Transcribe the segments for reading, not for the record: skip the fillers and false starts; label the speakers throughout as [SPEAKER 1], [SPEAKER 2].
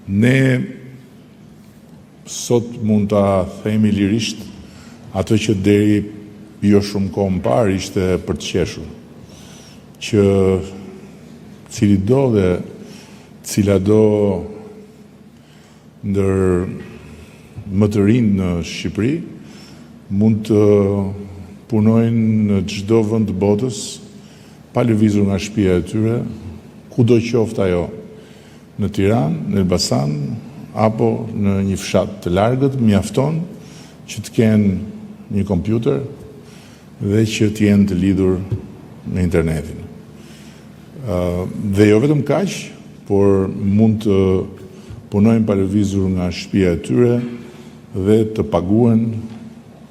[SPEAKER 1] Ne sot mund ta themi lirisht ato që deri jo shumë kohë më parë ishte për të qeshur, që cili do dhe cila do ndër më të rinë në Shqipëri mund të punojnë në çdo vend të botës pa lëvizur nga shtëpia e tyre, kudo qoftë ajo, në Tiranë, në Elbasan apo në një fshat të largët, mjafton që të kenë një kompjuter dhe që të jenë të lidhur me internetin. Dhe jo vetëm kaq, por mund të punojnë pa lëvizur nga shtëpia e tyre dhe të paguen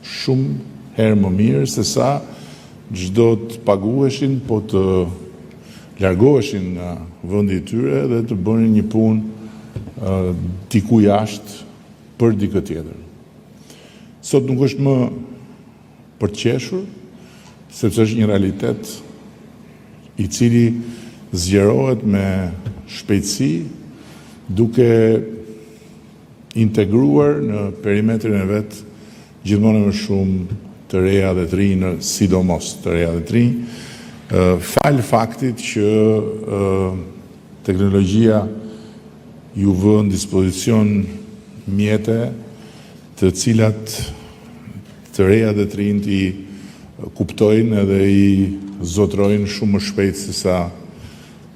[SPEAKER 1] shumë herë më mirë se sa çdo të paguheshin, po të largoheshin nga vendi i tyre dhe të bënin një punë diku jashtë për dikë tjetër. Sot nuk është më për të qeshur, sepse është një realitet i cili zgjerohet me shpejtësi, duke integruar në perimetrin e vet gjithmonë më shumë të reja dhe të rinj, sidomos të reja dhe të rinj, fal faktit që teknologjia ju vë në dispozicion mjete të cilat të reja dhe të rinjt i kuptojnë edhe i zotrojnë shumë më shpejt se sa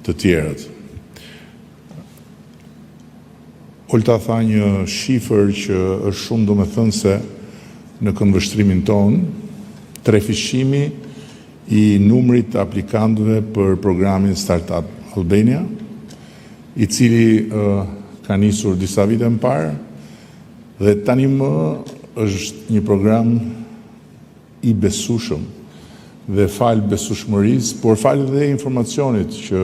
[SPEAKER 1] të tjerët. Olta tha një shifër që është shumë domethënëse në këndvështrimin tonë, trefishimi i numrit të aplikantëve për programin Startup Albania, i cili ka nisur disa vite më parë dhe tani më është një program i besueshëm dhe fal besueshmërisë, por fal edhe informacionit që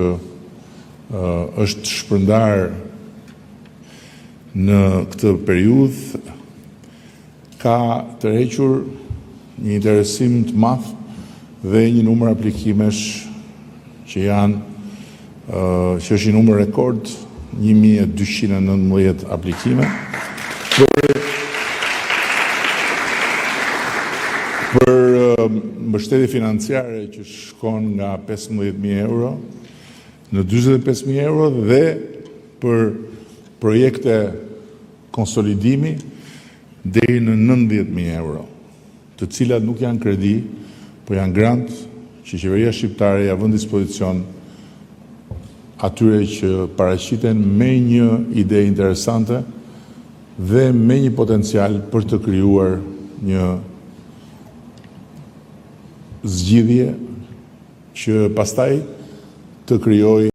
[SPEAKER 1] është shpërndar në këtë periudhë, ka tërhequr një interesim të madh dhe një numër aplikimesh që janë që është një numër rekord, 1219 aplikime për mbështetje financiare që shkon nga 15.000 euro në 45.000 euro dhe për projekte konsolidimi deri në 90.000 euro, të cilat nuk janë kredi, po janë grant që qeveria shqiptare ja vën dispozicion atyre që paraqiten me një ide interesante dhe me një potencial për të krijuar një zgjidhje që pastaj të krijojë